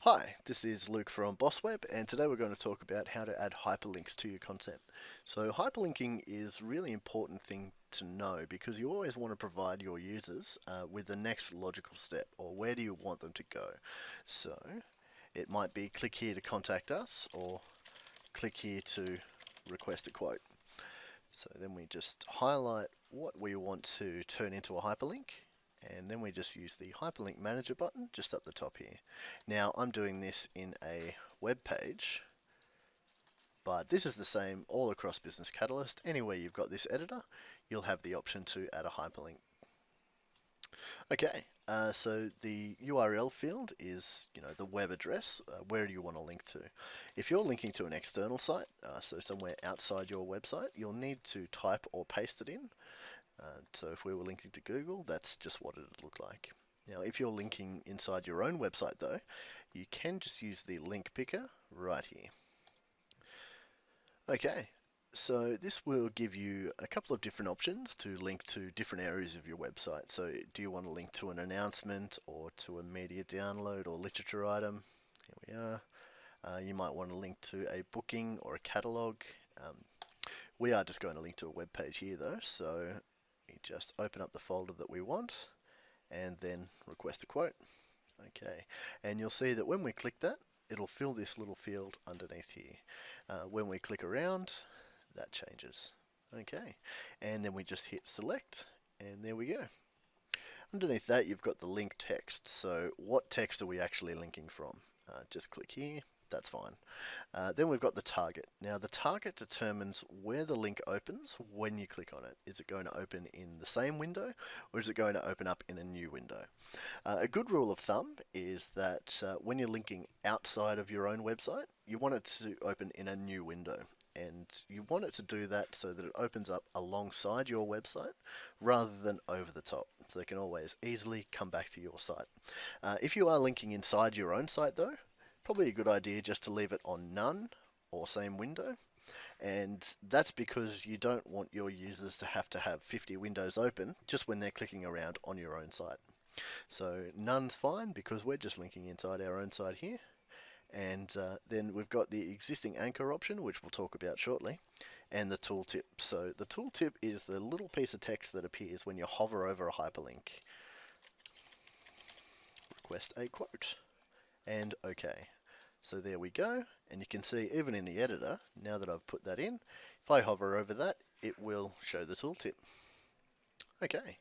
Hi, this is Luke from BossWeb, and today we're going to talk about how to add hyperlinks to your content. So hyperlinking is a really important thing to know because you always want to provide your users with the next logical step, or where do you want them to go. So it might be click here to contact us, or click here to request a quote. So then we just highlight what we want to turn into a hyperlink, and then we just use the hyperlink manager button just up the top here. Now I'm doing this in a web page, but this is the same all across Business Catalyst. Anywhere you've got this editor, you'll have the option to add a hyperlink. Okay, so the URL field is, the web address. Where do you want to link to? If you're linking to an external site, so somewhere outside your website, you'll need to type or paste it in. So if we were linking to Google, that's just what it would look like. Now, if you're linking inside your own website, though, you can just use the link picker right here. Okay, so this will give you a couple of different options to link to different areas of your website. So do you want to link to an announcement or to a media download or literature item? Here we are. You might want to link to a booking or a catalog. We are just going to link to a web page here though, so we just open up the folder that we want and then request a quote. Okay, and you'll see that when we click that, it'll fill this little field underneath here. When we click around, that changes. Okay, and then we just hit select, and there we go. Underneath that, you've got the link text. So what text are we actually linking from? Just click here. That's fine. Then we've got the target. Now the target determines where the link opens when you click on it. Is it going to open in the same window, or is it going to open up in a new window? A good rule of thumb is that when you're linking outside of your own website, you want it to open in a new window. And you want it to do that so that it opens up alongside your website rather than over the top. So they can always easily come back to your site. If you are linking inside your own site though, probably a good idea just to leave it on none or same window. And that's because you don't want your users to have 50 windows open just when they're clicking around on your own site. So none's fine because we're just linking inside our own site here. And then we've got the existing anchor option, which we'll talk about shortly, and the tooltip. So the tooltip is the little piece of text that appears when you hover over a hyperlink. Request a quote. And OK. So there we go, and you can see even in the editor, now that I've put that in, if I hover over that, it will show the tooltip. Okay,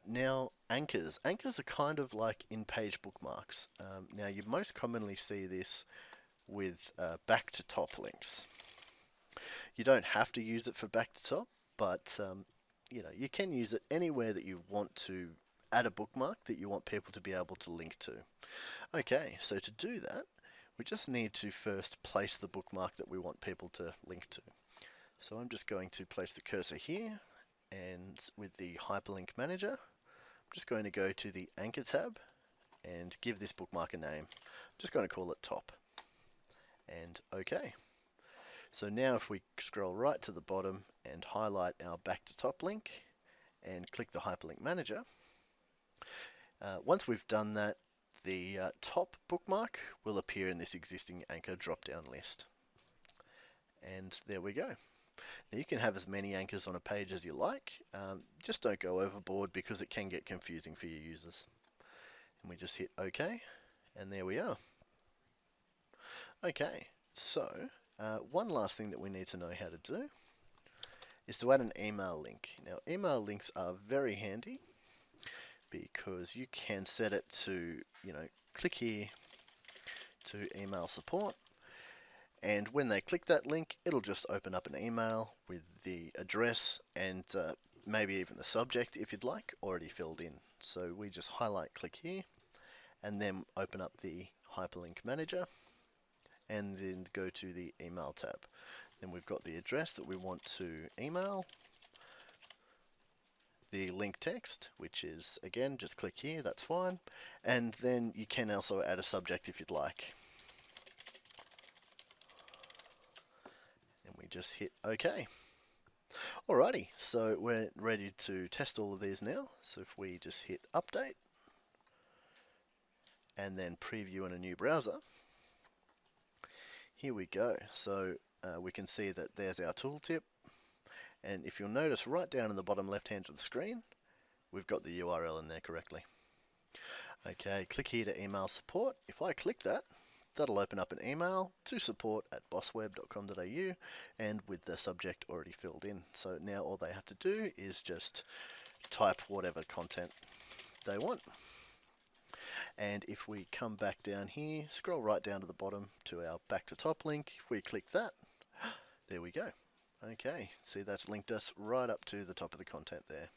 now anchors. Anchors are kind of like in-page bookmarks. Now you most commonly see this with back to top links. You don't have to use it for back to top, but you can use it anywhere that you want to add a bookmark that you want people to be able to link to. Okay, so to do that, we just need to first place the bookmark that we want people to link to. So I'm just going to place the cursor here, and with the hyperlink manager, I'm just going to go to the anchor tab and give this bookmark a name. I'm just going to call it top. And OK. So now if we scroll right to the bottom and highlight our back to top link and click the hyperlink manager, once we've done that, the top bookmark will appear in this existing anchor drop-down list. And there we go. Now you can have as many anchors on a page as you like, just don't go overboard because it can get confusing for your users. And we just hit OK, and there we are. Okay, so one last thing that we need to know how to do is to add an email link. Now email links are very handy because you can set it to, click here to email support, and when they click that link, it'll just open up an email with the address and maybe even the subject, if you'd like, already filled in. So we just highlight click here and then open up the hyperlink manager and then go to the email tab. Then we've got the address that we want to email, the link text, which is, again, just click here, that's fine. And then you can also add a subject if you'd like. And we just hit OK. Alrighty, so we're ready to test all of these now. So if we just hit update, and then preview in a new browser, here we go. So we can see that there's our tooltip, and if you'll notice right down in the bottom left hand of the screen, we've got the URL in there correctly. Okay, click here to email support. If I click that, that'll open up an email to support@bossweb.com.au, and with the subject already filled in. So now all they have to do is just type whatever content they want. And if we come back down here, scroll right down to the bottom to our back to top link, if we click that, there we go. Okay, see, that's linked us right up to the top of the content there.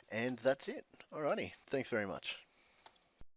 And that's it. Alrighty, thanks very much.